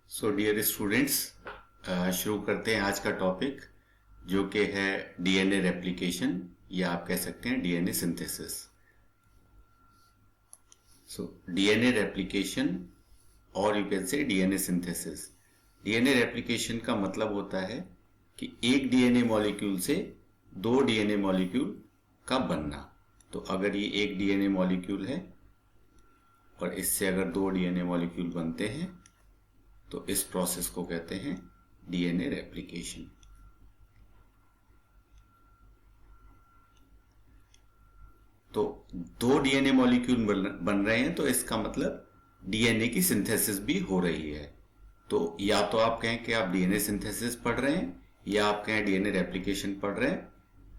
So dear students, शुरू करते हैं आज का टॉपिक जो कि है डीएनए रेप्लिकेशन या आप कह सकते हैं DNA synthesis. So DNA replication और you can say DNA synthesis. DNA replication का मतलब होता है कि एक डीएनए मॉलिक्यूल से दो डीएनए मॉलिक्यूल का बनना। तो अगर ये एक डीएनए मॉलिक्यूल है और इससे अगर दो डीएनए मॉलिक्यूल बनते हैं तो इस प्रोसेस को कहते हैं डीएनए रेप्लिकेशन। तो दो डीएनए मॉलिक्यूल बन रहे हैं तो इसका मतलब डीएनए की सिंथेसिस भी हो रही है। तो या तो आप कहें कि आप डीएनए सिंथेसिस पढ़ रहे हैं या आप कहें डीएनए रेप्लिकेशन पढ़ रहे हैं,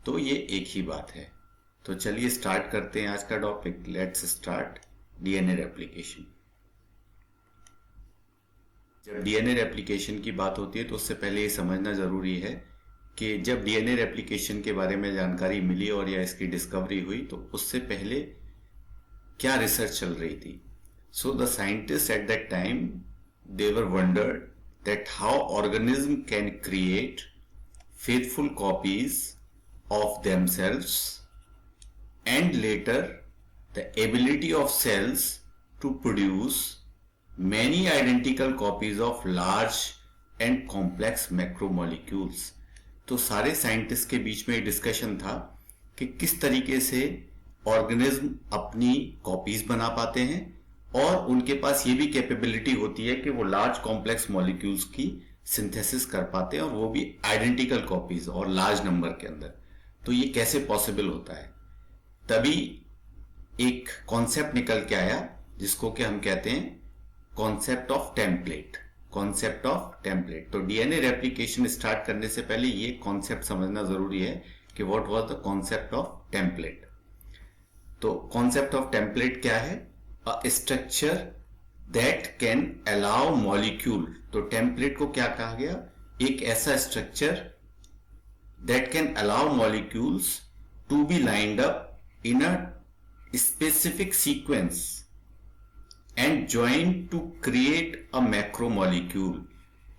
तो ये एक ही बात है। तो चलिए स्टार्ट करते हैं आज का topic. Let's start DNA replication. जब डीएनए रेप्लिकेशन की बात होती है तो उससे पहले ये समझना जरूरी है कि जब डीएनए रेप्लिकेशन के बारे में जानकारी मिली और या इसकी डिस्कवरी हुई तो उससे पहले क्या रिसर्च चल रही थी। So the scientist at that time they were wondered that how organism can create faithful copies of themselves and later the ability of cells to produce many identical copies of large and complex macromolecules। तो सारे scientist के बीच में discussion था कि किस तरीके से organism अपनी कॉपीज बना पाते हैं और उनके पास ये भी कैपेबिलिटी होती है कि वो लार्ज कॉम्प्लेक्स मॉलिक्यूल्स की सिंथेसिस कर पाते हैं और वो भी आइडेंटिकल कॉपीज और लार्ज नंबर के अंदर। तो ये कैसे पॉसिबल होता है। तभी एक कॉन्सेप्ट निकल के आया जिसको कि हम कहते हैं concept of template. Concept of template. तो डीएनए रेप्लिकेशन स्टार्ट करने से पहले ये कॉन्सेप्ट समझना जरूरी है कि what was the concept of template. तो कॉन्सेप्ट ऑफ टेम्पलेट क्या है? A structure that can allow molecule. तो टेम्पलेट को क्या कहा गया? एक ऐसा structure that can allow molecules to be lined up in a specific sequence and join to create a macromolecule.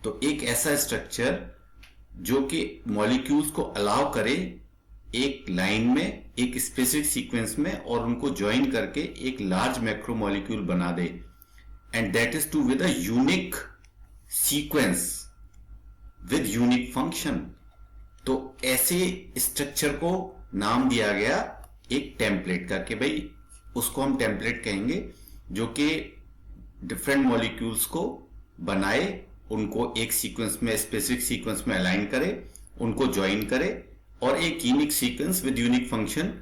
तो एक ऐसा स्ट्रक्चर जो कि मॉलिक्यूल्स को अलाउ करे एक लाइन में एक स्पेसिफिक सीक्वेंस में और उनको ज्वाइन करके एक लार्ज मैक्रोमोलिक्यूल बना दे, and that is to with a unique sequence with unique function. तो ऐसे स्ट्रक्चर को नाम दिया गया एक टेम्पलेट का कि भाई उसको हम टेम्पलेट कहेंगे जो कि डिफरेंट मॉलिक्यूल्स को बनाए, उनको एक सीक्वेंस में स्पेसिफिक सीक्वेंस में अलाइन करे, उनको ज्वाइन करे और एक unique sequence with unique function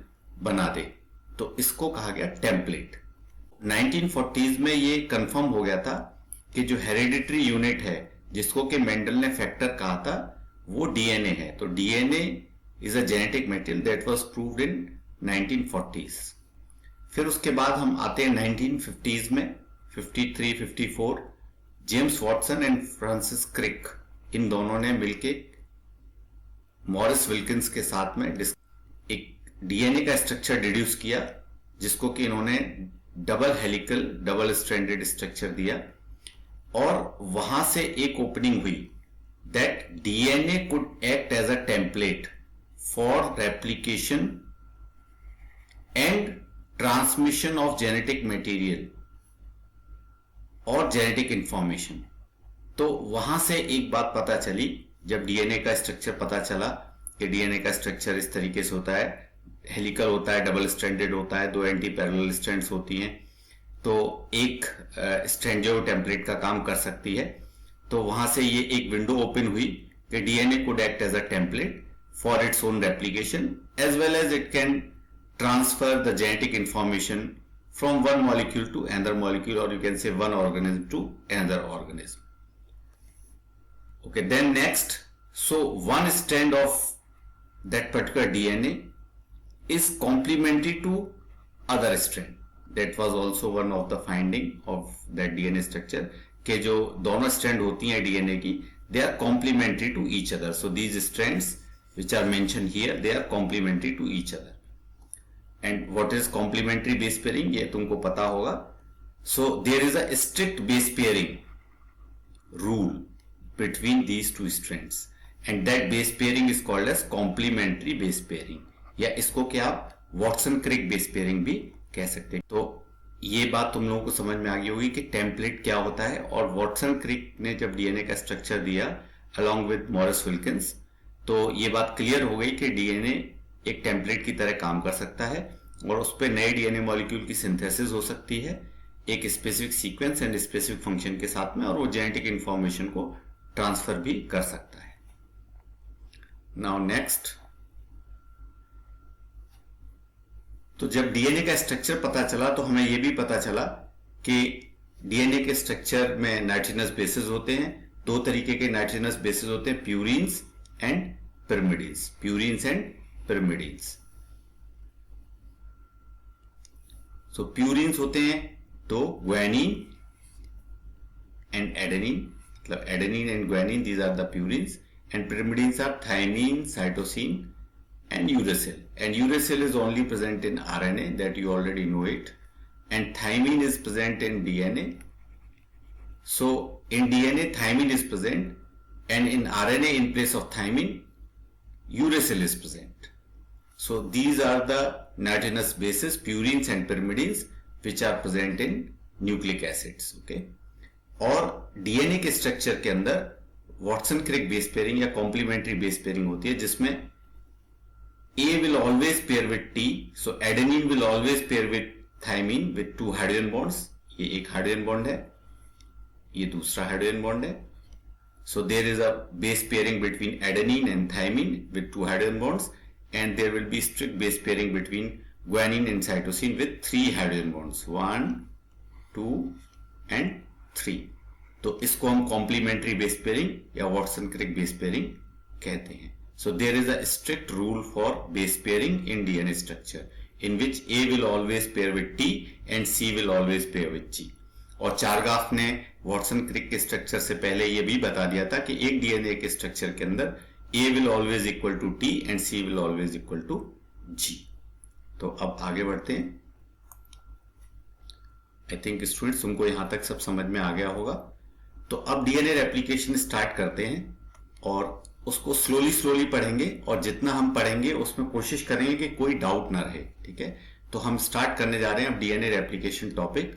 बना दे। तो इसको कहा गया टेम्पलेट। 1940s में ये कंफर्म हो गया था कि जो हेरिडिटरी यूनिट है जिसको कि मेंडल ने फैक्टर कहा था वो डीएनए है। तो DNA is a genetic material that was proved in 1940s। फिर उसके बाद हम आते हैं 1950s में 53, 54। James Watson and Francis Crick, इन दोनों ने मिलके मॉरिस विल्किंस के साथ में एक डीएनए का स्ट्रक्चर डिड्यूस किया जिसको कि इन्होंने double helical double stranded structure दिया और वहां से एक ओपनिंग हुई that DNA could act as a template for replication and transmission of genetic material और जेनेटिक इंफॉर्मेशन। तो वहां से एक बात पता चली, जब डीएनए का स्ट्रक्चर पता चला कि डीएनए का स्ट्रक्चर इस तरीके से होता है, हेलिकल होता है, डबल स्ट्रैंडेड होता है, दो एंटी पैरेलल स्ट्रैंड्स होती हैं, तो एक स्ट्रैंड जो टेम्पलेट का काम कर सकती है। तो वहां से ये एक विंडो ओपन हुई कि DNA could act as a template for its own replication as well as it can transfer the genetic information from one molecule to another molecule, or you can say one organism to another organism. Okay, then next, so one strand of that particular DNA is complementary to other strand. That was also one of the finding of that DNA structure कि जो दोनों strand होती हैं DNA की, they are complementary to each other. So these strands which are mentioned here, they are complementary to each other. And what is complementary base pairing, ये तुमको पता होगा। So there is a strict base pairing rule between these two strands, and that base pairing is called as complementary base pairing, या इसको क्या आप Watson क्रिक base pairing भी कह सकते हैं। तो ये बात तुम लोगों को समझ में आ गई होगी कि टेम्पलेट क्या होता है। और वॉटसन क्रिक ने जब डीएनए का स्ट्रक्चर दिया अलॉन्ग विद मॉरिस विल्किंस, तो ये बात क्लियर हो गई कि डीएनए एक टेम्पलेट की तरह काम कर सकता है और उस पर नए डीएनए मॉलिक्यूल की सिंथेसिस हो सकती है एक specific sequence and specific function के साथ में, और वो जेनेटिक इंफॉर्मेशन को ट्रांसफर भी कर सकता है। नाउ नेक्स्ट, तो जब डीएनए का स्ट्रक्चर पता चला तो हमें यह भी पता चला कि डीएनए के स्ट्रक्चर में नाइट्रोजनस बेसेस होते हैं। दो तरीके के नाइट्रोजनस बेसेस होते हैं, purines and pyrimidines. Purines and pyrimidines. So purines होते हैं तो ग्वानिन एंड एडेनिन, मतलब adenine and guanine, these are the purines, and pyrimidines are thymine, cytosine and uracil. And uracil is only present in RNA, that you already know it, and thymine is present in DNA. So in DNA thymine is present, and in RNA in place of thymine uracil is present. So these are the nitrogenous bases, purines and pyrimidines, which are present in nucleic acids. Okay, और DNA के structure के अंदर Watson क्रिक base pairing या complementary base pairing होती है, जिसमें A will always pair with T, so adenine will always pair with thymine with two hydrogen bonds. ये एक हाइड्रोजन बॉन्ड है, ये दूसरा हाइड्रोजन बॉन्ड है. So there is a base pairing between adenine and thymine with two hydrogen bonds, and there will be strict base pairing between guanine and cytosine with three hydrogen bonds, 1, 2 and 3. तो इसको हम complementary base pairing या Watson-Crick base pairing कहते हैं. So there is a strict rule for base pairing in DNA structure, in which A will always pair with T and C will always pair with G. और चारगाफ ने Watson क्रिक के structure से पहले ये भी बता दिया था कि एक डीएनए के स्ट्रक्चर के अंदर A will always equal to T and C will always equal to G. तो अब आगे बढ़ते हैं. आई थिंक स्टूडेंट्स तुमको यहां तक सब समझ में आ गया होगा. तो अब डीएनए रेप्लिकेशन स्टार्ट करते हैं और उसको स्लोली पढ़ेंगे, और जितना हम पढ़ेंगे उसमें कोशिश करेंगे कि कोई डाउट ना रहे. ठीक है, तो हम स्टार्ट करने जा रहे हैं अब डीएनए रेप्लिकेशन टॉपिक.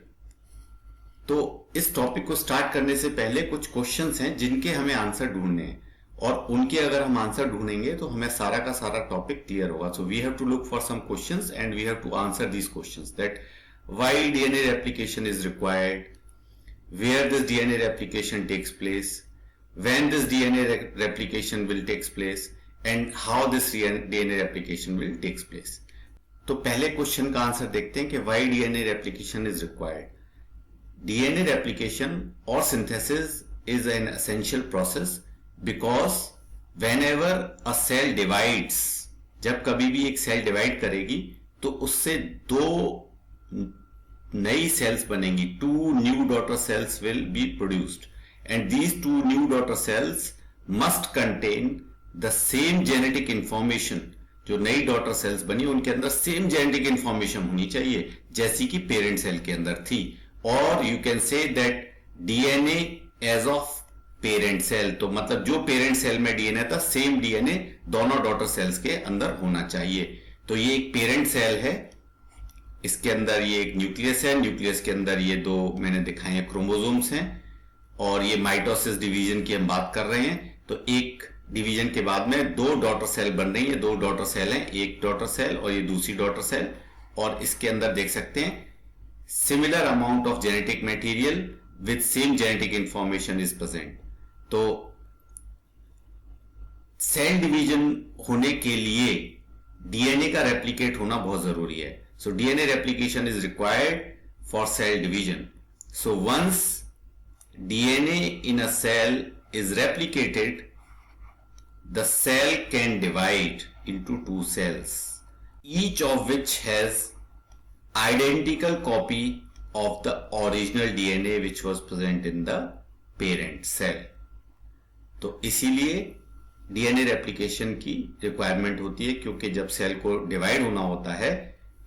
तो इस टॉपिक को स्टार्ट करने से पहले कुछ क्वेश्चंस हैं जिनके हमें आंसर ढूंढने हैं, और उनके अगर हम आंसर ढूंढेंगे तो हमें सारा का सारा टॉपिक क्लियर होगा. So we have to look for some questions and we have to answer these questions. That why DNA replication is required, where this DNA replication takes place, when this DNA replication will takes place, and how this DNA replication will takes place. तो पहले question का answer देखते हैं कि why DNA replication is required. DNA replication or synthesis is an essential process because whenever a cell divides, जब कभी भी एक सेल डिवाइड करेगी तो उससे दो नई सेल्स बनेंगी. two new daughter cells will be produced. And these two new daughter cells must contain the same genetic information. जो नई डॉटर सेल्स बनी उनके अंदर सेम जेनेटिक इंफॉर्मेशन होनी चाहिए जैसी कि पेरेंट सेल के अंदर थी. और you can say that DNA as of parent cell, तो मतलब जो पेरेंट सेल में डीएनए था सेम डीएनए दोनों डॉटर सेल्स के अंदर होना चाहिए. तो ये एक पेरेंट सेल है, इसके अंदर ये एक न्यूक्लियस है, न्यूक्लियस के अंदर ये दो मैंने दिखाए हैं क्रोमोसोम्स हैं, और ये माइटोसिस डिवीजन की हम बात कर रहे हैं. तो एक डिवीजन के बाद में दो डॉटर सेल बन रही है, दो डॉटर सेल हैं, एक डॉटर सेल और ये दूसरी डॉटर सेल, और इसके अंदर देख सकते हैं similar amount of genetic material with same genetic information is present. तो सेल डिवीजन होने के लिए डीएनए का रेप्लिकेट होना बहुत जरूरी है. So DNA replication is required for cell division. So once DNA in a cell is replicated, the cell can divide into two cells, each of which has identical copy of the original DNA which was present in the parent cell. तो इसीलिए DNA replication की requirement होती है, क्योंकि जब cell को divide होना होता है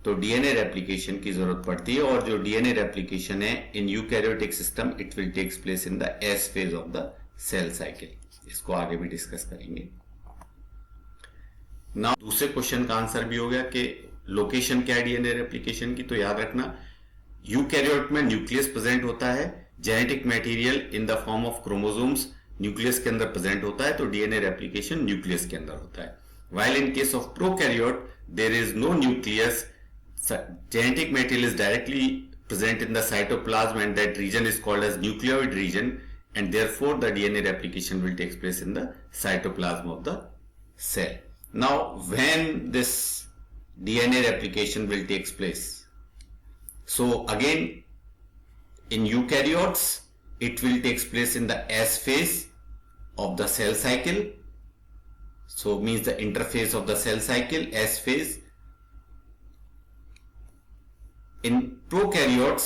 तो डीएनए रेप्लिकेशन की जरूरत पड़ती है, और जो डीएनए रेप्लिकेशन है in eukaryotic system it will takes place in the S phase of the cell cycle. इसको आगे भी डिस्कस करेंगे। ना दूसरे क्वेश्चन का आंसर भी हो गया कि लोकेशन क्या है डीएनए रेप्लिकेशन की। तो याद रखना, यूकैरियोट में न्यूक्लियस प्रेजेंट होता है, genetic material in the form of chromosomes nucleus के अंदर प्रेजेंट होता है, तो डीएनए रेप्लिकेशन न्यूक्लियस के अंदर होता है। While in case of prokaryote there is no nucleus, genetic material is directly present in the cytoplasm and that region is called as nucleoid region, and therefore the DNA replication will take place in the cytoplasm of the cell. Now when this DNA replication will take place? So again in eukaryotes it will take place in the S phase of the cell cycle, so means the interphase of the cell cycle, S phase. In prokaryotes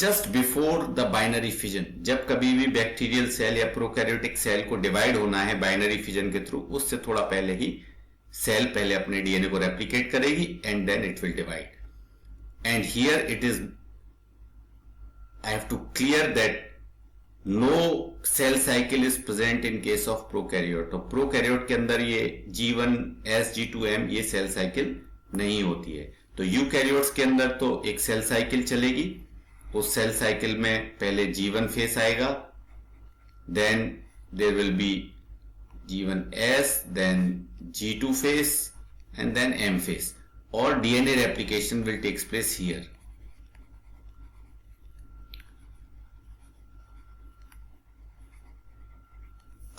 just before the binary fission, जब कभी भी bacterial cell या prokaryotic cell को divide होना है binary fission के through, उससे थोड़ा पहले ही सेल पहले अपने डीएनए को रेप्लिकेट करेगी and then it will divide. And here it is I have to clear that no cell cycle is present in case of prokaryote. तो प्रोकैरियोट के अंदर ये G1S G2M ये सेल साइकिल नहीं होती है। तो यूकैरियोट्स के अंदर तो एक सेल साइकिल चलेगी, उस सेल साइकिल में पहले G1 फेस आएगा, then there will be G1S, then G2 phase and then M phase, और DNA replication will takes place here.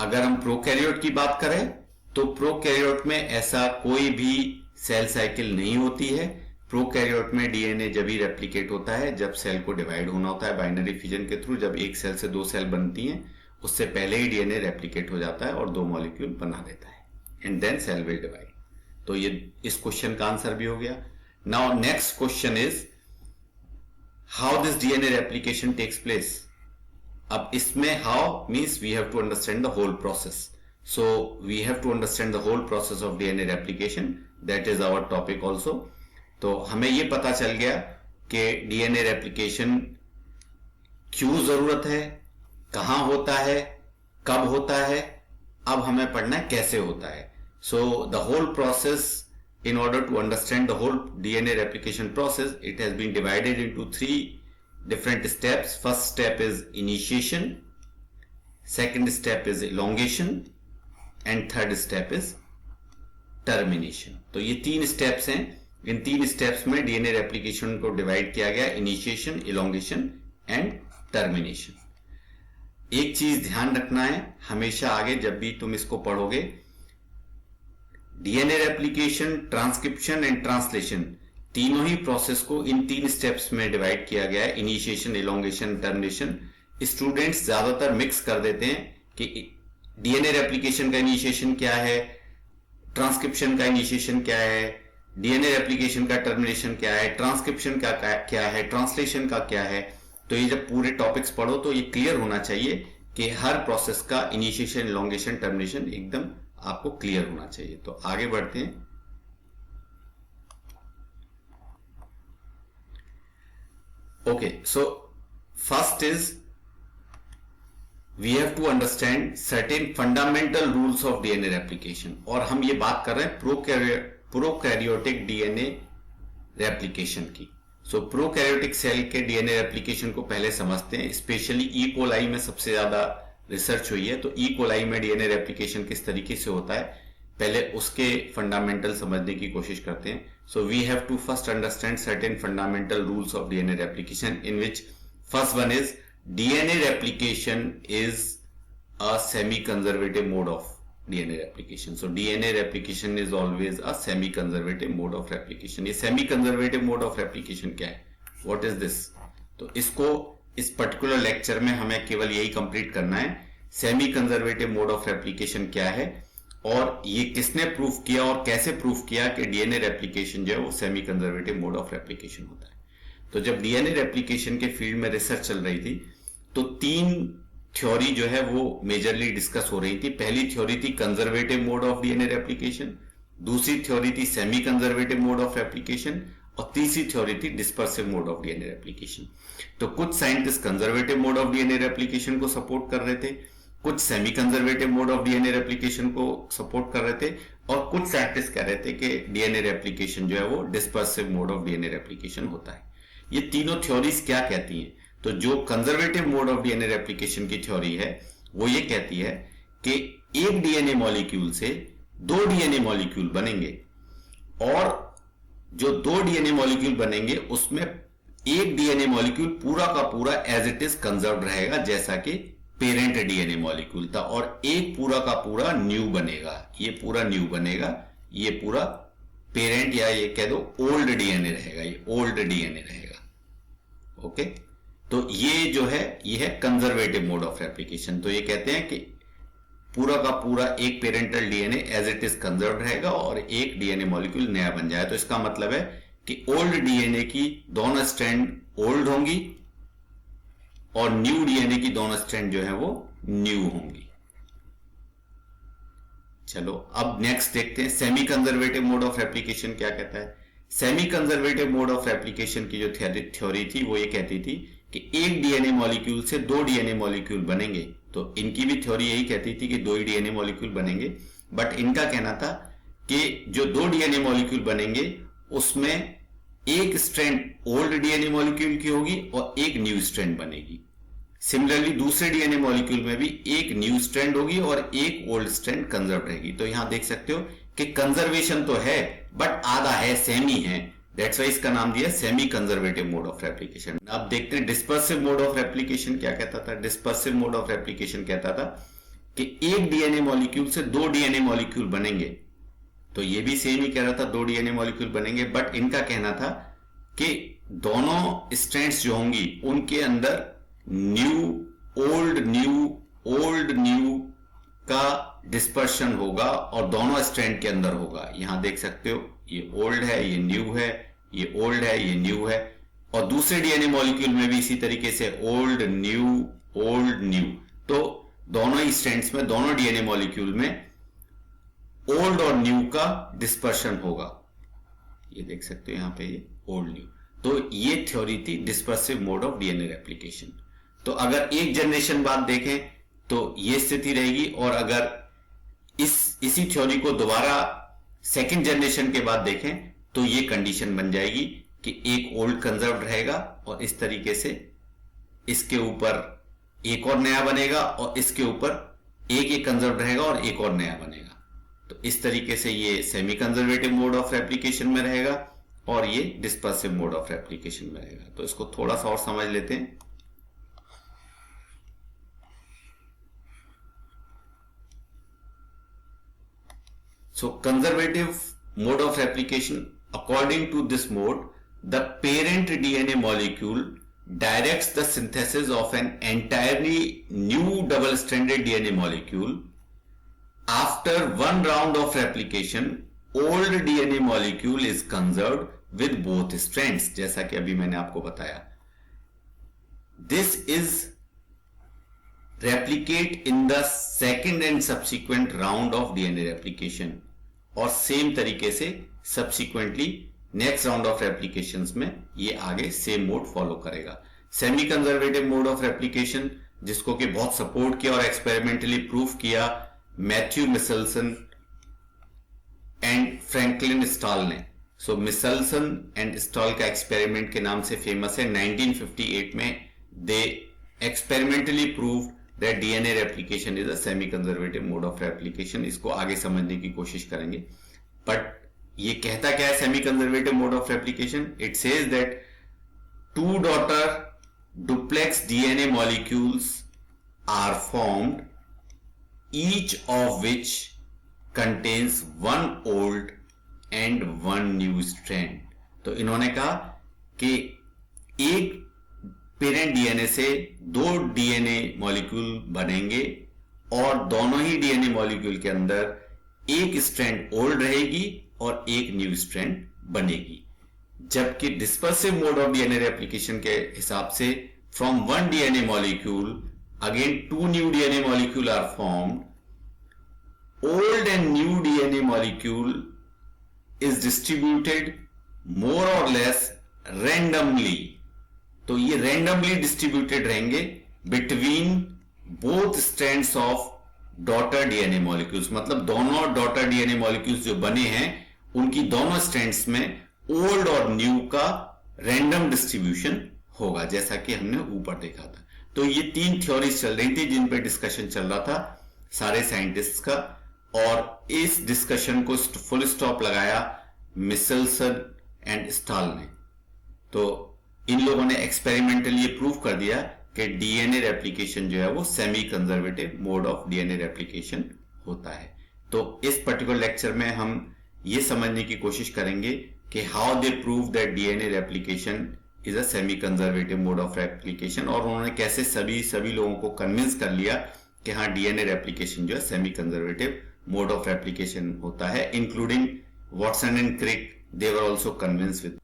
अगर हम प्रोकैरियोट की बात करें तो प्रोकैरियोट में ऐसा कोई भी सेल साइकिल नहीं होती है। प्रोकैरियोट में डीएनए जब ही रेप्लिकेट होता है जब सेल को डिवाइड होना होता है बाइनरी फिजन के थ्रू। जब एक सेल से दो सेल बनती हैं उससे पहले ही डीएनए रेप्लिकेट हो जाता है और दो मॉलिक्यूल बना देता है and then cell will divide. तो ये इस क्वेश्चन का आंसर भी हो गया। Now next question is how this DNA replication takes place. अब इसमें how means we have to understand the whole process, so we have to understand the whole process of DNA replication, that is our topic also. तो हमें यह पता चल गया कि DNA replication क्यों जरूरत है, कहां होता है, कब होता है, अब हमें पढ़ना है कैसे होता है। So the whole process, in order to understand the whole DNA replication process, it has been divided into 3 different steps. First step is initiation, second step is elongation and third step is termination. तो ये 3 steps हैं। इन 3 steps में DNA replication को divide किया गया, initiation, elongation and termination। एक चीज ध्यान रखना है हमेशा आगे जब भी तुम इसको पढ़ोगे, DNA replication, transcription and translation तीनों ही प्रोसेस को इन 3 स्टेप्स में डिवाइड किया गया है, इनिशिएशन, इलोंगेशन, टर्मिनेशन। स्टूडेंट्स ज्यादातर मिक्स कर देते हैं कि डीएनए रेप्लिकेशन का इनिशिएशन क्या है, ट्रांसक्रिप्शन का इनिशिएशन क्या है, डीएनए रेप्लिकेशन का टर्मिनेशन क्या है, ट्रांसक्रिप्शन का क्या है, ट्रांसलेशन का क्या है। तो ये जब पूरे टॉपिक्स पढ़ो तो ये क्लियर होना चाहिए कि हर प्रोसेस का इनिशिएशन, इलोंगेशन, टर्मिनेशन एकदम आपको क्लियर होना चाहिए। तो आगे बढ़ते हैं। Okay, so first is we have to understand certain fundamental rules of DNA replication. और हम ये बात कर रहे हैं प्रोकैरियोटिक डीएनए रेप्लिकेशन की। सो प्रोकैरियोटिक सेल के डीएनए रेप्लिकेशन को पहले समझते हैं। स्पेशली ई कोलाई में सबसे ज्यादा रिसर्च हुई है, तो ई कोलाई में डीएनए रेप्लिकेशन किस तरीके से होता है पहले उसके फंडामेंटल समझने की कोशिश करते हैं। So we have to first understand certain fundamental rules of DNA replication, in which first one is DNA replication is a semi conservative mode of DNA replication. So DNA replication is always a semi conservative mode of replication. ये semi conservative mode of replication क्या है, what is this? तो इसको इस particular lecture में हमें केवल यही कंप्लीट करना है, semi conservative mode of replication क्या है और ये किसने प्रूफ किया और कैसे प्रूफ किया कि डीएनए रेप्लिकेशन जो है वो semi conservative mode of replication होता है। तो जब डीएनए रेप्लिकेशन के फील्ड में रिसर्च चल रही थी तो 3 थ्योरी जो है वो मेजरली डिस्कस हो रही थी। पहली थ्योरी थी conservative mode of DNA replication, दूसरी थ्योरी थी semi conservative mode of replication, और तीसरी थ्योरी थी dispersive mode of DNA replication. तो कुछ scientist conservative mode of DNA replication को सपोर्ट कर रहे थे, कुछ semi conservative mode of DNA replication को सपोर्ट कर रहे थे, और कुछ साइंटिस्ट कह रहे थे कि डीएनए रेप्लिकेशन जो है वो dispersive mode of DNA replication होता है। ये तीनों थ्योरीज क्या कहती हैं? तो जो conservative mode of DNA replication की थ्योरी है वो ये कहती है कि एक डीएनए मॉलिक्यूल से दो डीएनए मॉलिक्यूल बनेंगे, और जो दो डीएनए मॉलिक्यूल बनेंगे उसमें एक डीएनए मॉलिक्यूल पूरा का पूरा एज इट इज कंजर्व रहेगा जैसा कि पेरेंट डीएनए मॉलिक्यूल था, और एक पूरा का पूरा न्यू बनेगा, ये पूरा न्यू बनेगा, ये पूरा पेरेंट या ये कह दो ओल्ड डीएनए रहेगा, ये ओल्ड डीएनए रहेगा। ओके, तो ये जो है ये है कंजर्वेटिव मोड ऑफ रेप्लिकेशन। तो ये कहते हैं कि पूरा का पूरा एक parental DNA as it is conserve रहेगा और एक डीएनए मॉलिक्यूल नया बन जाए। तो इसका मतलब है कि ओल्ड डीएनए की दोनों स्ट्रैंड ओल्ड होंगी और न्यू डीएनए की दोनों स्ट्रैंड जो है वो न्यू होंगी। चलो अब नेक्स्ट देखते हैं semi conservative mode of replication क्या कहता है। Semi conservative mode of replication की जो थ्योरी थी वो ये कहती थी कि एक डीएनए मॉलिक्यूल से दो डीएनए मॉलिक्यूल बनेंगे। तो इनकी भी थ्योरी यही कहती थी कि दो ही डीएनए मॉलिक्यूल बनेंगे, बट इनका कहना था कि जो दो डीएनए मॉलिक्यूल बनेंगे उसमें एक स्ट्रैंड ओल्ड डीएनए मॉलिक्यूल की होगी और एक न्यू स्ट्रैंड बनेगी। सिमिलरली दूसरे डीएनए मॉलिक्यूल में भी एक न्यू स्ट्रैंड होगी और एक ओल्ड स्ट्रैंड कंजर्व रहेगी। तो यहां देख सकते हो कि कंजर्वेशन तो है बट आधा है, सेमी है, दैट्स व्हाई इसका नाम दिया semi conservative mode of replication. अब देखते हैं डिस्पर्सिव मोड ऑफ रेप्लिकेशन क्या कहता था। डिस्पर्सिव मोड ऑफ रेप्लिकेशन कहता था कि एक डीएनए मॉलिक्यूल से दो डीएनए मॉलिक्यूल बनेंगे। तो ये भी सेम ही कह रहा था, दो डीएनए मॉलिक्यूल बनेंगे, बट इनका कहना था कि दोनों स्ट्रैंड्स जो होंगी उनके अंदर न्यू ओल्ड न्यू का डिस्पर्शन होगा और दोनों स्ट्रैंड के अंदर होगा। यहां देख सकते हो ये ओल्ड है, ये न्यू है, ये ओल्ड है, ये न्यू है, और दूसरे डीएनए मॉलिक्यूल में भी इसी तरीके से ओल्ड न्यू। तो दोनों ही स्ट्रैंड्स में, दोनों डीएनए मॉलिक्यूल में ओल्ड और न्यू का डिस्पर्शन होगा। ये देख सकते हो यहां पे ये ओल्ड न्यू। तो ये थ्योरी थी dispersive mode of DNA replication. तो अगर एक जनरेशन बाद देखें तो ये स्थिति रहेगी, और अगर इसी थ्योरी को दोबारा सेकंड जनरेशन के बाद देखें तो ये कंडीशन बन जाएगी कि एक ओल्ड कंजर्व रहेगा और इस तरीके से इसके ऊपर एक और नया बनेगा और इसके ऊपर एक कंजर्व रहेगा और एक और नया बनेगा। तो इस तरीके से ये semi conservative mode of replication में रहेगा और ये डिस्पर्सिव मोड ऑफ रेप्लिकेशन में रहेगा। तो इसको थोड़ा सा और समझ लेते हैं। So conservative mode of replication, according to this mode, the parent DNA molecule directs the synthesis of an entirely new double-stranded DNA molecule. After one round of replication, old DNA molecule is conserved with both strands, जैसा कि अभी मैंने आपको बताया। This is replicate in the second and subsequent round of DNA replication, और same तरीके से subsequently next round of replications में ये आगे सेम मोड फॉलो करेगा। Semi conservative mode of replication, जिसको कि बहुत सपोर्ट किया और एक्सपेरिमेंटली प्रूफ किया Matthew Meselson and Franklin Stahl ने। सो मिसेल्सन एंड स्टॉल का एक्सपेरिमेंट के नाम से फेमस है। 1958 में they experimentally prove that DNA replication is a semi-conservative mode of replication। इसको आगे समझने की कोशिश करेंगे, बट ये कहता क्या है semi-conservative mode of replication? It says that two daughter duplex DNA molecules are formed, each of which contains one old and one new strand। तो इन्होंने कहा कि एक पेरेंट डीएनए से दो डीएनए मॉलिक्यूल बनेंगे और दोनों ही डीएनए मॉलिक्यूल के अंदर एक स्ट्रैंड ओल्ड रहेगी और एक न्यू स्ट्रैंड बनेगी। जबकि dispersive mode of DNA replication के हिसाब से from one DNA molecule again two new DNA molecule are formed, old and new DNA molecule is distributed more or less randomly. तो ये रैंडमली डिस्ट्रीब्यूटेड रहेंगे between both strands of daughter DNA molecules, मतलब दोनों daughter DNA molecules जो बने हैं उनकी दोनों स्ट्रैंड्स में ओल्ड और न्यू का रैंडम डिस्ट्रीब्यूशन होगा, जैसा कि हमने ऊपर देखा था। तो ये 3 थ्योरीज चल रही थी जिन पे डिस्कशन चल रहा था सारे साइंटिस्ट्स का, और इस डिस्कशन को फुल स्टॉप लगाया मिचेल्सन एंड स्टाल ने। तो इन लोगों ने एक्सपेरिमेंटली ये प्रूव कर दिया कि डीएनए रेप्लिकेशन जो है वो semi conservative mode of DNA replication होता है। तो इस पर्टिकुलर लेक्चर में हम ये समझने की कोशिश करेंगे कि how they prove that DNA replication is a semi conservative mode of replication, और उन्होंने कैसे सभी लोगों को कन्विंस कर लिया कि हाँ डीएनए रेप्लिकेशन जो है semi conservative mode of replication होता है, including Watson and Crick, they were also convince with.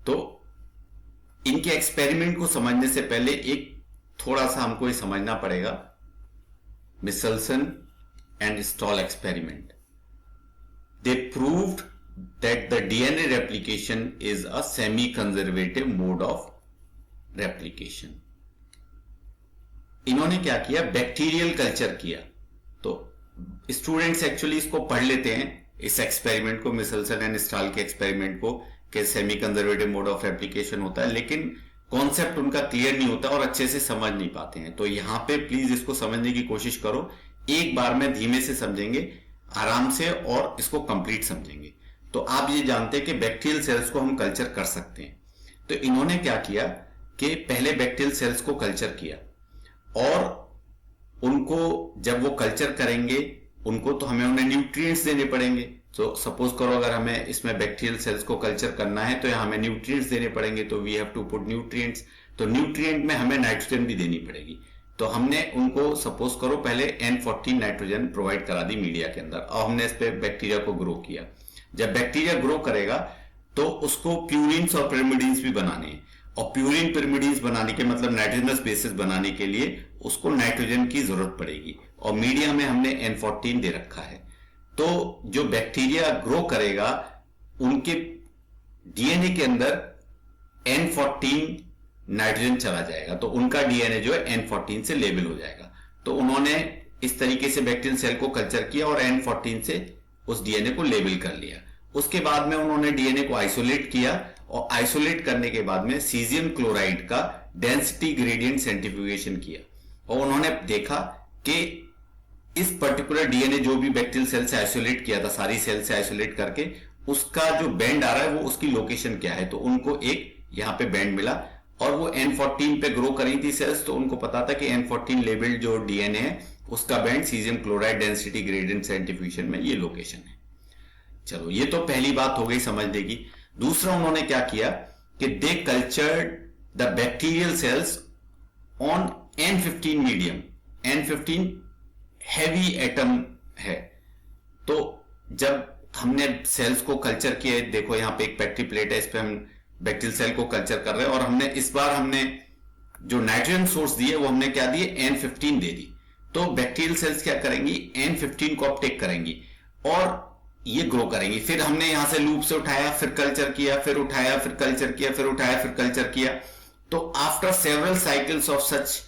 तो इनके एक्सपेरिमेंट को समझने से पहले एक थोड़ा सा हमको ये समझना पड़ेगा Meselson and Stahl experiment. They proved that the DNA replication is a semi-conservative mode of replication. इन्होंने क्या किया, बैक्टीरियल कल्चर किया। तो स्टूडेंट्स एक्चुअली इसको पढ़ लेते हैं, इस एक्सपेरिमेंट को, मिचेल्सन एंड स्टाल के एक्सपेरिमेंट को, कि semi conservative mode of replication होता है, लेकिन कॉन्सेप्ट उनका क्लियर नहीं होता और अच्छे से समझ नहीं पाते हैं। तो यहां पे प्लीज इसको समझने की कोशिश करो, एक बार में धीमे से समझेंगे, आराम से, और इसको कंप्लीट समझेंगे। तो आप ये जानते हैं कि बैक्टीरियल सेल्स को हम कल्चर कर सकते हैं। तो इन्होंने क्या किया कि पहले बैक्टीरियल सेल्स को कल्चर किया, और उनको जब वो कल्चर करेंगे उनको तो हमें उन्हें न्यूट्रिएंट्स देने पड़ेंगे। तो सपोज करो अगर हमें इसमें बैक्टीरियल सेल्स को कल्चर करना है तो हमें न्यूट्रिएंट्स देने पड़ेंगे, तो we have to put nutrients. तो न्यूट्रिएंट में हमें नाइट्रोजन भी देनी पड़ेगी। तो हमने उनको सपोज करो पहले N14 नाइट्रोजन प्रोवाइड करा दी मीडिया के अंदर, और हमने इस पे बैक्टीरिया को ग्रो किया। जब बैक्टीरिया ग्रो करेगा तो उसको प्यूरिन्स और पिरिमिडीन्स भी बनाने हैं, और प्यूरिन पिरिमिडीन्स बनाने के मतलब नाइट्रोजनस बेसिस बनाने के लिए उसको नाइट्रोजन की जरूरत पड़ेगी, और मीडिया में हमने N14 दे रखा है। तो जो बैक्टीरिया ग्रो करेगा उनके डीएनए के अंदर N14 नाइट्रोजन चला जाएगा, तो उनका डीएनए जो है N14 से लेबल हो जाएगा। तो उन्होंने इस तरीके से बैक्टीरियल सेल को कल्चर किया और N14 से उस डीएनए को लेबल कर लिया। उसके बाद में उन्होंने डीएनए को आइसोलेट किया, और आइसोलेट करने के बाद में सीजियम क्लोराइड का डेंसिटी ग्रेडियंट सेंट्रीफ्यूगेशन किया, और उन्होंने देखा कि इस पर्टिकुलर डीएनए जो भी बैक्टीरियल सेल से आइसोलेट किया था, सारी सेल से आइसोलेट करके, उसका जो बैंड आ रहा है वो उसकी लोकेशन क्या है। तो उनको एक यहां पे बैंड मिला, और वो N14 पे ग्रो करी थी सेल्स, तो उनको पता था कि N14 लेबल्ड जो डीएनए है उसका band caesium chloride density gradient centrifugation में ये लोकेशन है। चलो, ये तो पहली बात हो गई समझने की। दूसरा उन्होंने क्या किया कि they cultured the bacterial cells on N15 medium. N15 heavy atom है। तो जब हमने सेल्स को कल्चर किए, देखो यहां पे एक पेट्री प्लेट है, इस पे हम बैक्टीरियल सेल को कल्चर कर रहे हैं, और हमने इस बार हमने जो नाइट्रोजन सोर्स दिए वो हमने क्या दिए, N15 दे दी। तो बैक्टीरियल सेल्स क्या करेंगी, N15 को अपटेक करेंगी और ये ग्रो करेंगी। फिर हमने यहां से लूप से उठाया, फिर कल्चर किया, फिर उठाया, फिर कल्चर किया, फिर उठाया, फिर कल्चर किया। तो after several cycles of such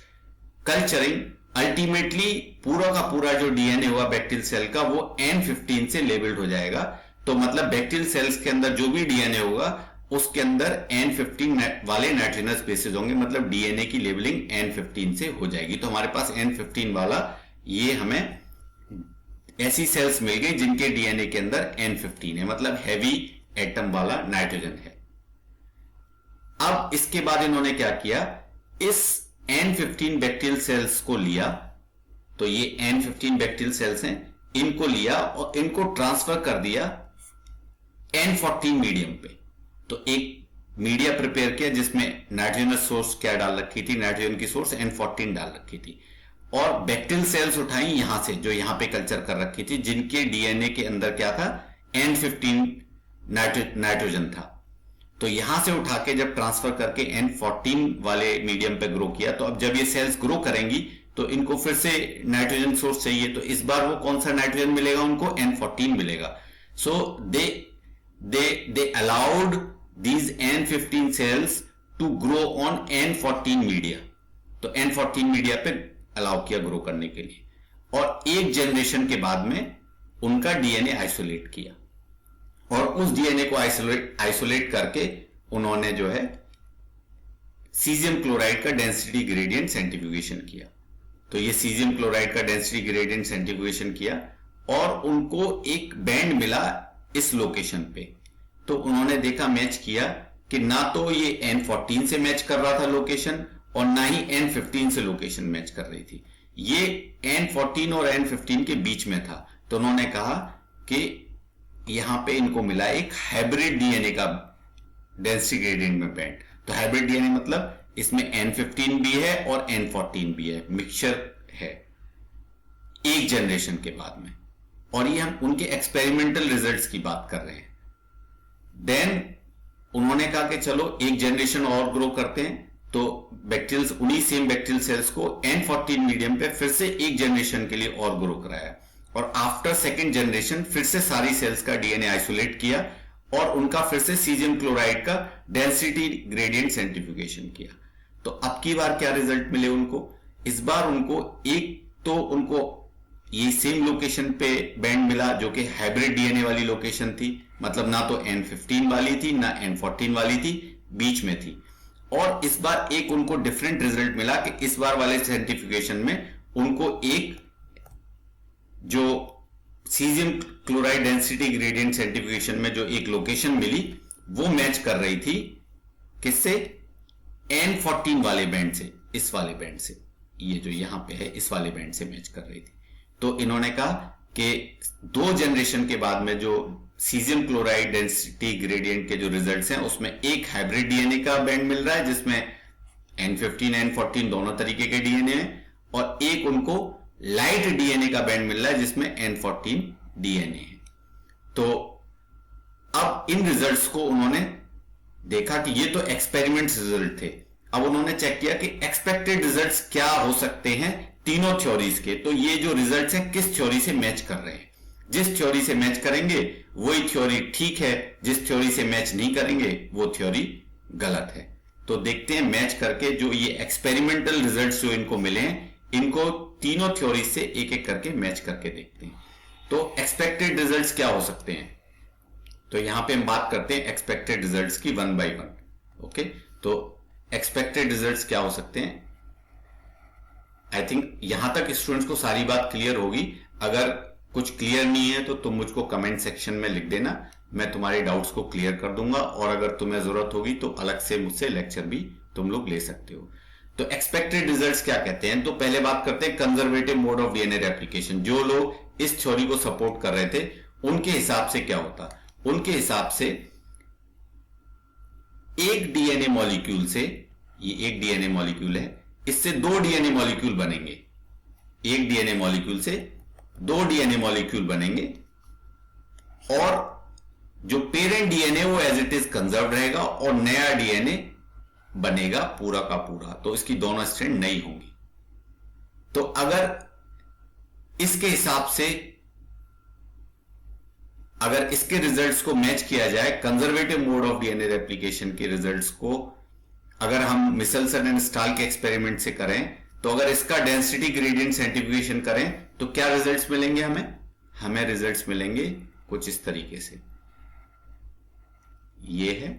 culturing, ultimately पूरा का पूरा जो डीएनए हुआ बैक्टीरियल सेल का वो N15 से लेबल्ड हो जाएगा। तो मतलब बैक्टीरियल सेल्स के अंदर जो भी डीएनए होगा उसके अंदर N15 वाले नाइट्रोजनस बेसिस होंगे, मतलब डीएनए की लेबलिंग N15 से हो जाएगी। तो हमारे पास N15 वाला ये हमें ऐसी सेल्स मिल गई जिनके डीएनए के अंदर N15 है, मतलब हैवी एटम वाला नाइट्रोजन है। अब इसके बाद इन्होंने क्या किया, इस N15 बैक्टीरियल सेल्स को लिया, तो ये N15 बैक्टीरियल सेल्स हैं, इनको लिया और इनको ट्रांसफर कर दिया N14 मीडियम पे। तो एक मीडिया प्रिपेयर किया जिसमें नाइट्रोजनस सोर्स क्या डाल रखी थी, नाइट्रोजन की सोर्स N14 डाल रखी थी, और बैक्टीरियल सेल्स उठाई यहां से जो यहां पे कल्चर कर रखी थी, जिनके डीएनए के अंदर क्या था, N15 नाइट्रोजन था। तो यहां से उठा के जब ट्रांसफर करके N14 वाले मीडियम पे ग्रो किया, तो अब जब ये सेल्स ग्रो करेंगी तो इनको फिर से नाइट्रोजन सोर्स चाहिए, तो इस बार वो कौन सा नाइट्रोजन मिलेगा उनको, N14 मिलेगा। So they allowed these N15 cells to grow on N14 media, तो N14 मीडिया पे अलाउ किया ग्रो करने के लिए, और एक जनरेशन के बाद में उनका डीएनए आइसोलेट किया, और उस डीएनए को आइसोलेट करके उन्होंने जो है सीजियम क्लोराइड का डेंसिटी ग्रेडियंट सेंट्रीफ्यूगेशन किया। तो ये सीजियम क्लोराइड का डेंसिटी ग्रेडियंट सेंट्रीफ्यूगेशन किया और उनको एक बैंड मिला इस लोकेशन पे। तो उन्होंने देखा, मैच किया कि ना तो ये N14 से मैच कर रहा था लोकेशन और ना ही N15 से लोकेशन मैच कर रही थी, ये N14 और N15 के बीच में था। तो उन्होंने कहा कि यहां पे इनको मिला एक हाइब्रिड डीएनए का डेंसिटी ग्रेडियंट में बैंड। तो हाइब्रिड डीएनए मतलब इसमें N15 भी है और N14 भी है, मिक्सचर है एक जनरेशन के बाद में, और ये हम उनके एक्सपेरिमेंटल रिजल्ट्स की बात कर रहे हैं। देन उन्होंने कहा कि चलो एक जनरेशन और ग्रो करते हैं, तो बैक्टीरियल, उन्हीं सेम बैक्टीरियल सेल्स को N14 मीडियम पे फिर से एक जनरेशन के लिए और ग्रो कराया, और आफ्टर सेकेंड जनरेशन फिर से सारी सेल्स का डीएनए आइसोलेट किया और उनका फिर से सीजियम क्लोराइड का डेंसिटी ग्रेडियंट सेंट्रीफ्यूगेशन किया। तो अब की बार क्या रिजल्ट मिले उनको, इस बार उनको ये सेम लोकेशन पे बैंड मिला जो कि हाइब्रिड डीएनए वाली लोकेशन थी, मतलब ना तो N15 वाली थी ना N14 वाली थी, बीच में थी। और इस बार एक उनको डिफरेंट रिजल्ट मिला कि इस बार वाले सेंट्रीफ्यूगेशन में उनको एक जो caesium chloride density gradient centrifugation में जो एक लोकेशन मिली वो मैच कर रही थी किससे, N14 वाले बैंड से, इस वाले बैंड से, ये जो यहां पे है इस वाले बैंड से मैच कर रही थी। तो इन्होंने कहा कि 2 जनरेशन के बाद में जो सीजियम क्लोराइड डेंसिटी ग्रेडियंट के जो रिजल्ट्स हैं उसमें एक हाइब्रिड डीएनए का बैंड मिल रहा है जिसमें N15 N14 दोनों तरीके के डीएनए हैं, और एक उनको लाइट डीएनए का बैंड मिल रहा है जिसमें N14 डीएनए है। तो अब इन रिजल्ट्स को उन्होंने देखा कि ये तो एक्सपेरिमेंट्स रिजल्ट थे, अब उन्होंने चेक किया कि एक्सपेक्टेड रिजल्ट्स क्या हो सकते हैं तीनों थ्योरीज के। तो ये जो रिजल्ट्स हैं किस थ्योरी से मैच कर रहे हैं, जिस थ्योरी से मैच करेंगे वही थ्योरी ठीक है, जिस थ्योरी से मैच नहीं करेंगे वो थ्योरी गलत है। तो देखते हैं मैच करके जो ये एक्सपेरिमेंटल रिजल्ट्स जो इनको मिले हैं, इनको तीनों थ्योरी से एक एक करके मैच करके देखते हैं। तो एक्सपेक्टेड रिजल्ट्स क्या हो सकते हैं, तो यहां पे हम बात करते हैं एक्सपेक्टेड रिजल्ट्स की 1 by 1। ओके, तो एक्सपेक्टेड रिजल्ट्स क्या हो सकते हैं, आई थिंक यहां तक स्टूडेंट्स को सारी बात क्लियर होगी। अगर कुछ क्लियर नहीं है तो तुम मुझको कमेंट सेक्शन में लिख देना, मैं तुम्हारे डाउट्स को क्लियर कर दूंगा, और अगर तुम्हें जरूरत होगी तो अलग से मुझसे लेक्चर भी तुम लोग ले सकते हो। तो एक्सपेक्टेड रिजल्ट्स क्या कहते हैं, तो पहले बात करते हैं conservative mode of DNA replication. जो लोग इस थ्योरी को सपोर्ट कर रहे थे उनके हिसाब से क्या होता, उनके हिसाब से एक डीएनए मॉलिक्यूल से, ये एक डीएनए मॉलिक्यूल है, इससे 2 डीएनए मॉलिक्यूल बनेंगे, एक डीएनए मॉलिक्यूल से 2 डीएनए मॉलिक्यूल बनेंगे, और जो पेरेंट डीएनए वो एज इट इज कंजर्व रहेगा और नया डीएनए बनेगा पूरा का पूरा, तो इसकी दोनों स्ट्रैंड नई होंगी। तो अगर इसके हिसाब से, अगर इसके रिजल्ट्स को मैच किया जाए, conservative mode of DNA replication के रिजल्ट्स को अगर हम मिसेल्सन एंड स्टाल के एक्सपेरिमेंट से करें, तो अगर इसका डेंसिटी ग्रेडियंट सेंट्रीफ्यूगेशन करें तो क्या रिजल्ट्स मिलेंगे हमें रिजल्ट्स मिलेंगे कुछ इस तरीके से, ये है,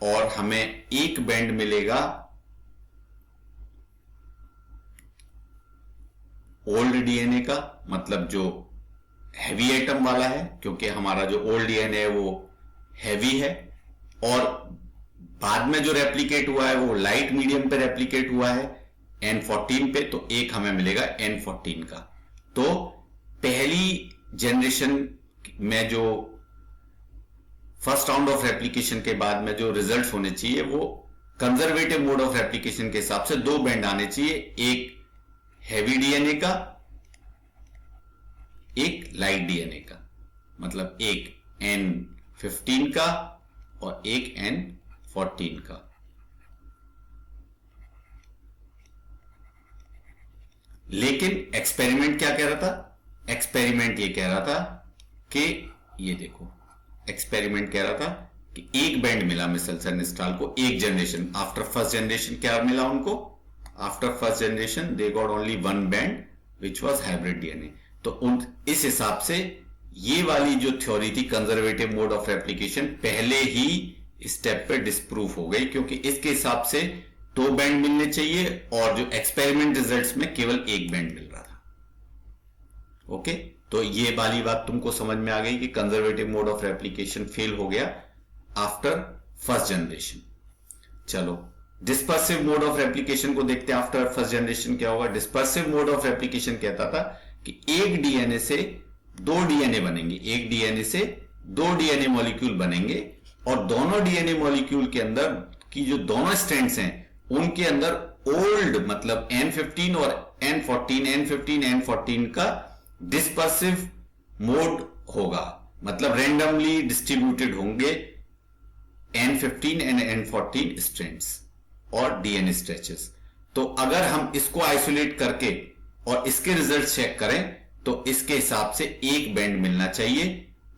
और हमें एक बैंड मिलेगा ओल्ड डीएनए का, मतलब जो हैवी एटम वाला है, क्योंकि हमारा जो ओल्ड डीएनए है वो हैवी है, और बाद में जो रेप्लिकेट हुआ है वो लाइट मीडियम पे रेप्लिकेट हुआ है N14 पे, तो एक हमें मिलेगा N14 का। तो पहली जनरेशन में जो फर्स्ट राउंड ऑफ रेप्लिकेशन के बाद में जो रिजल्ट्स होने चाहिए वो कंजर्वेटिव मोड ऑफ रेप्लिकेशन के हिसाब से 2 बैंड आने चाहिए, एक हैवी डीएनए का, एक लाइट डीएनए का, मतलब एक N15 का और एक N14 का। लेकिन एक्सपेरिमेंट क्या कह रहा था? एक्सपेरिमेंट ये कह रहा था कि ये देखो, एक्सपेरिमेंट कह रहा था कि एक बैंड मिला मिसेल्सन-स्टाल को, एक जनरेशन। आफ्टर फर्स्ट जनरेशन क्या मिला उनको? After first generation they got only one band which was hybrid DNA. तो इस हिसाब से ये वाली जो थ्योरी थी कंजर्वेटिव मोड ऑफ रेप्लिकेशन पहले ही स्टेप पे डिस्प्रूव हो गई, क्योंकि इसके हिसाब से 2 बैंड मिलने चाहिए और जो एक्सपेरिमेंट रिजल्ट्स में केवल 1 बैंड मिल रहा था। ओके, तो ये वाली बात तुमको समझ में आ गई कि conservative mode of replication fail हो गया आफ्टर फर्स्ट जनरेशन। चलो डिस्पर्सिव मोड ऑफ रेप्लिकेशन को देखते हैं। आफ्टर फर्स्ट जनरेशन क्या होगा? डिस्पर्सिव मोड ऑफ रेप्लिकेशन कहता था कि एक डीएनए से 2 डीएनए बनेंगे, एक डीएनए से 2 डीएनए मॉलिक्यूल बनेंगे और दोनों डीएनए मॉलिक्यूल के अंदर की जो दोनों स्ट्रैंड्स हैं उनके अंदर ओल्ड मतलब N15 और N14, N15, N14 का डिस्पर्सिव मोड होगा, मतलब रेंडमली डिस्ट्रीब्यूटेड होंगे N15 एंड N14 स्ट्रैंड्स और डीएनए स्ट्रेचेस। तो अगर हम इसको आइसोलेट करके और इसके रिजल्ट चेक करें तो इसके हिसाब से एक बैंड मिलना चाहिए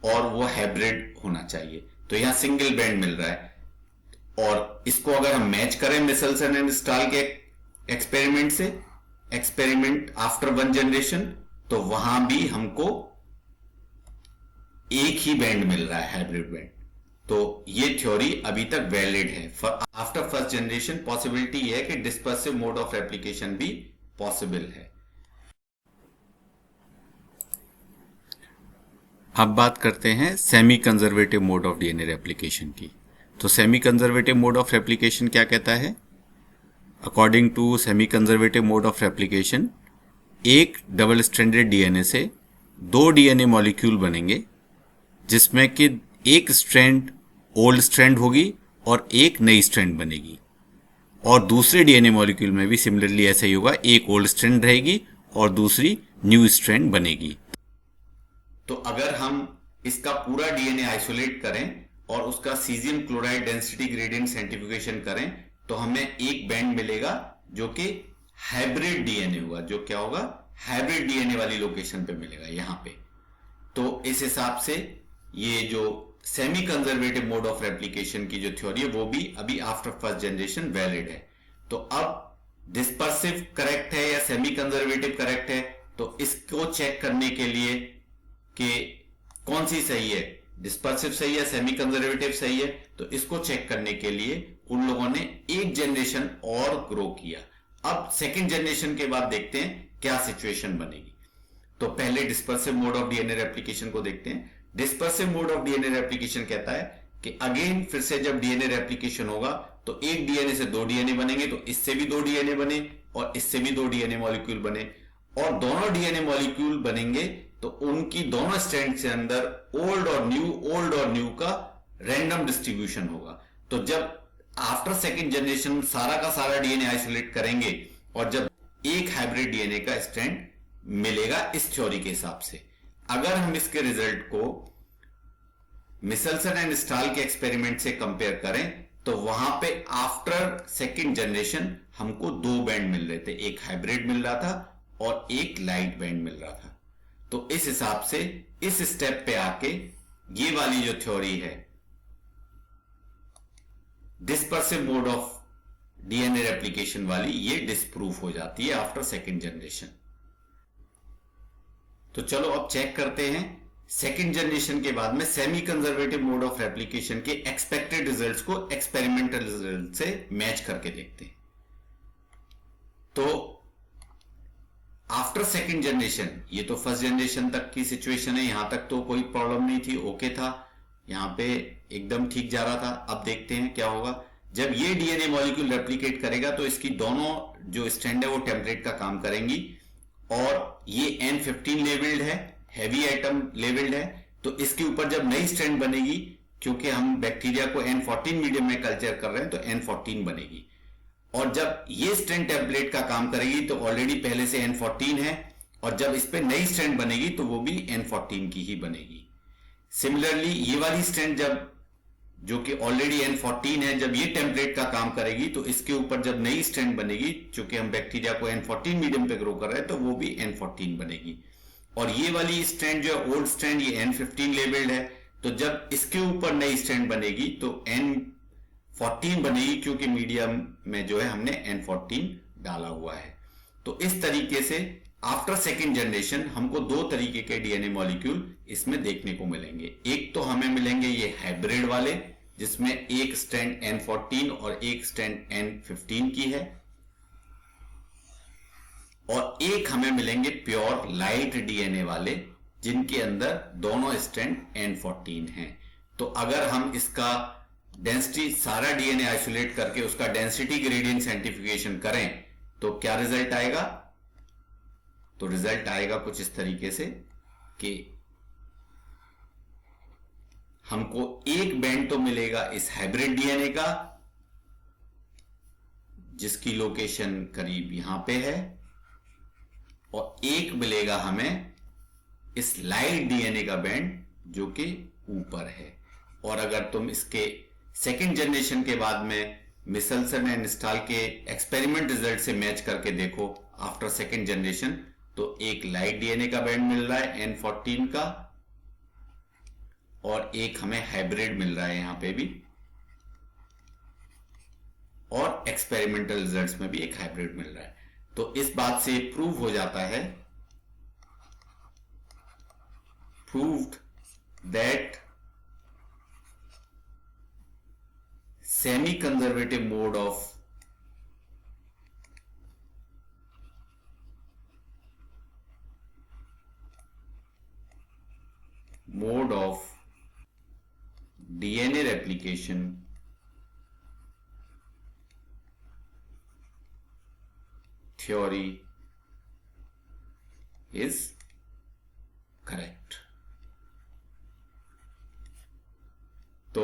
और वो हाइब्रिड होना चाहिए। तो यहां सिंगल बैंड मिल रहा है और इसको अगर हम मैच करें मिसेल्सन एंड स्टाल के एक्सपेरिमेंट से, एक्सपेरिमेंट आफ्टर 1 जनरेशन, तो वहां भी हमको एक ही बैंड मिल रहा है, हाइब्रिड बैंड। तो ये थ्योरी अभी तक वैलिड है। आफ्टर फर्स्ट जनरेशन पॉसिबिलिटी है कि डिस्पर्सिव मोड ऑफ रेप्लिकेशन भी पॉसिबल है। अब बात करते हैं semi conservative mode of DNA replication की। तो semi conservative mode of replication क्या कहता है? According to semi conservative mode of replication, एक डबल स्ट्रैंडेड डीएनए से 2 डीएनए मॉलिक्यूल बनेंगे जिसमें कि एक स्ट्रैंड ओल्ड स्ट्रैंड होगी और एक नई स्ट्रैंड बनेगी, और दूसरे डीएनए मॉलिक्यूल में भी सिमिलरली ऐसा ही होगा, एक ओल्ड स्ट्रैंड रहेगी और दूसरी न्यू स्ट्रैंड बनेगी। तो अगर हम इसका पूरा डीएनए आइसोलेट करें और उसका caesium chloride density gradient centrifugation करें तो हमें एक बैंड मिलेगा जो कि हाइब्रिड डीएनए होगा। जो क्या होगा? हाइब्रिड डीएनए वाली लोकेशन पे मिलेगा यहां पे। तो इस हिसाब से ये जो semi conservative mode of replication की जो थ्योरी है वो भी अभी आफ्टर फर्स्ट जनरेशन वैलिड है। तो अब डिस्पर्सिव करेक्ट है या सेमी कंजर्वेटिव करेक्ट है, तो इसको चेक करने के लिए कि कौन सी सही है, डिस्पर्सिव सही है, सेमी कंजर्वेटिव सही है, तो इसको चेक करने के लिए उन लोगों ने एक जनरेशन और ग्रो किया। अब सेकंड जनरेशन के बाद देखते हैं क्या सिचुएशन बनेगी। तो पहले dispersive mode of DNA replication को देखते हैं। Dispersive mode of DNA replication कहता है कि अगेन फिर से जब डीएनए रेप्लिकेशन होगा तो एक डीएनए से 2 डीएनए बनेंगे, तो इससे भी 2 डीएनए बने और इससे भी 2 डीएनए मॉलिक्यूल बने, और दोनों डीएनए मॉलिक्यूल बनेंगे तो उनकी दोनों स्ट्रैंड के अंदर ओल्ड और न्यू का रैंडम डिस्ट्रीब्यूशन होगा। तो जब आफ्टर सेकंड जनरेशन सारा का सारा डीएनए आइसोलेट करेंगे और जब एक हाइब्रिड डीएनए का स्ट्रैंड मिलेगा इस थ्योरी के हिसाब से, अगर हम इसके रिजल्ट को मिसेल्सन एंड स्टाल के एक्सपेरिमेंट से कंपेयर करें तो वहां पे आफ्टर सेकंड जनरेशन हमको 2 बैंड मिल रहे थे, एक हाइब्रिड मिल रहा था और एक लाइट बैंड मिल रहा था। तो इस हिसाब से इस स्टेप पे आके ये वाली जो थ्योरी है dispersive mode of DNA replication वाली, ये डिस्प्रूव हो जाती है आफ्टर सेकंड जनरेशन। तो चलो अब चेक करते हैं सेकंड जनरेशन के बाद में semi conservative mode of replication के एक्सपेक्टेड रिजल्ट्स को एक्सपेरिमेंटल रिजल्ट से मैच करके देखते हैं। तो आफ्टर सेकंड जनरेशन, ये तो फर्स्ट जनरेशन तक की सिचुएशन है, यहां तक तो कोई प्रॉब्लम नहीं थी, ओके था, यहां पे एकदम ठीक जा रहा था। अब देखते हैं क्या होगा जब ये डीएनए मॉलिक्यूल रेप्लिकेट करेगा तो इसकी दोनों जो स्ट्रैंड है वो टेम्पलेट का काम करेंगी और ये N15 लेवल्ड है, हैवी एटम लेवल्ड है, तो इसके ऊपर जब नई स्ट्रैंड बनेगी, क्योंकि हम बैक्टीरिया को N14 मीडियम में कल्चर कर रहे हैं तो N14 बनेगी, और जब ये स्ट्रैंड टेम्पलेट का काम करेगी तो ऑलरेडी पहले से N14 है, और जब इस पे नई स्ट्रैंड बनेगी तो वो भी N14 की ही बनेगी। सिमिलरली ये वाली स्ट्रैंड जब जो कि ऑलरेडी N14 है, जब ये टेम्पलेट का काम करेगी तो इसके ऊपर जब नई स्ट्रैंड बनेगी, चूंकि हम बैक्टीरिया को N14 मीडियम पे ग्रो कर रहे हैं, तो वो भी N14 बनेगी। और ये वाली स्ट्रैंड जो है ओल्ड स्ट्रैंड, ये N15 लेबल्ड है। तो जब इसके ऊपर नई स्ट्रैंड बनेगी तो N14 बनेगी, क्योंकि मीडियम में जो है हमने N14 डाला हुआ है। तो इस तरीके से आफ्टर सेकेंड जनरेशन हमको दो तरीके के डीएनए मॉलिक्यूल इसमें देखने को मिलेंगे। एक तो हमें मिलेंगे ये हाइब्रिड वाले, जिसमें एक स्ट्रैंड N14 और एक स्ट्रैंड N15 की है, और एक हमें मिलेंगे प्योर लाइट डीएनए वाले, जिनके अंदर दोनों स्ट्रैंड N14 हैं। तो अगर हम इसका डेंसिटी, सारा डीएनए आइसोलेट करके उसका डेंसिटी ग्रेडियंट साइंटिफिकेशन करें तो क्या रिजल्ट आएगा? तो रिजल्ट आएगा कुछ इस तरीके से कि हमको एक बैंड तो मिलेगा इस हाइब्रिड डीएनए का, जिसकी लोकेशन करीब यहां पे है, और एक मिलेगा हमें इस लाइट डीएनए का बैंड जो कि ऊपर है। और अगर तुम इसके सेकेंड जनरेशन के बाद में मिचेल्सन एंड स्टाल के एक्सपेरिमेंट रिजल्ट से मैच करके देखो आफ्टर सेकेंड जनरेशन, तो एक लाइट डीएनए का बैंड मिल रहा है N14 का, और एक हमें हाइब्रिड मिल रहा है यहां पे भी, और एक्सपेरिमेंटल रिजल्ट्स में भी एक हाइब्रिड मिल रहा है। तो इस बात से प्रूव हो जाता है, proved that semi conservative mode of DNA replication theory is correct। तो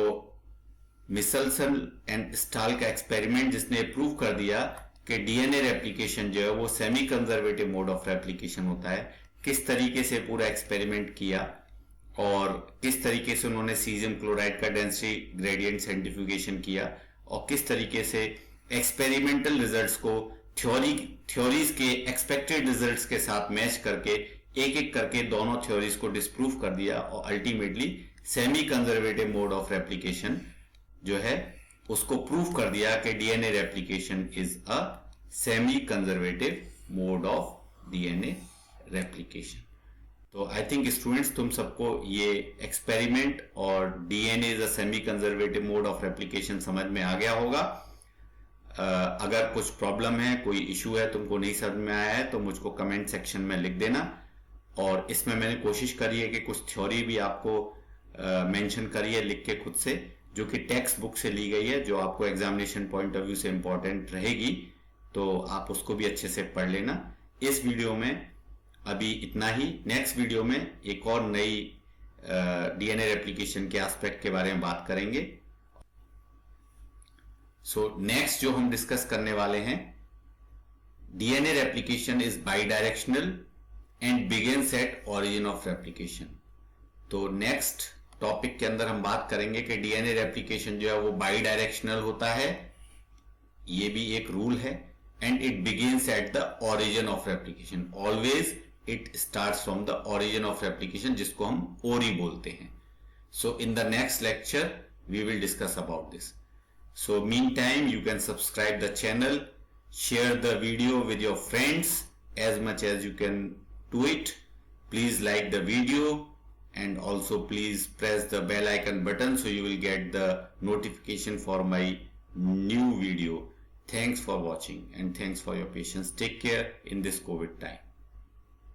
मिचेल्सन एंड स्टाल का एक्सपेरिमेंट जिसने प्रूव कर दिया कि डीएनए रेप्लिकेशन जो है वो semi conservative mode of replication होता है। किस तरीके से पूरा एक्सपेरिमेंट किया और किस तरीके से उन्होंने सीजियम क्लोराइड का डेंसिटी ग्रेडियंट साइंटिफिकेशन किया, और किस तरीके से एक्सपेरिमेंटल रिजल्ट्स को थ्योरीज के एक्सपेक्टेड रिजल्ट्स के साथ मैच करके एक एक करके दोनों थ्योरीज को डिस्प्रूव कर दिया, और ultimately semi conservative mode of replication जो है उसको प्रूव कर दिया कि DNA replication is a semi conservative mode of DNA replication. तो आई थिंक स्टूडेंट्स तुम सबको ये एक्सपेरिमेंट और DNA is a semi conservative mode of replication समझ में आ गया होगा। अगर कुछ प्रॉब्लम है, कोई इशू है, तुमको नहीं समझ में आया है, तो मुझको कमेंट सेक्शन में लिख देना। और इसमें मैंने कोशिश करी है कि कुछ थ्योरी भी आपको मेंशन करी है लिख के खुद से, जो कि टेक्स्ट बुक से ली गई है, जो आपको एग्जामिनेशन पॉइंट ऑफ व्यू से इंपॉर्टेंट रहेगी, तो आप उसको भी अच्छे से पढ़ लेना। इस वीडियो में अभी इतना ही। नेक्स्ट वीडियो में एक और नई डीएनए रेप्लिकेशन के एस्पेक्ट के बारे में बात करेंगे। सो नेक्स्ट जो हम डिस्कस करने वाले हैं, DNA replication is by directional and begins at origin of replication. तो नेक्स्ट टॉपिक के अंदर हम बात करेंगे कि डीएनए रेप्लिकेशन जो है वो बाई डायरेक्शनल होता है, ये भी एक रूल है, and it begins at the origin of replication. Always it starts from the origin of replication, जिसको हम ओरी बोलते हैं। So in the next lecture we will discuss about this. So meantime you can subscribe the channel, share the video with your friends as much as you can do it. Please like the video and also please press the bell icon button so you will get the notification for my new video. Thanks for watching and thanks for your patience. Take care in this COVID time.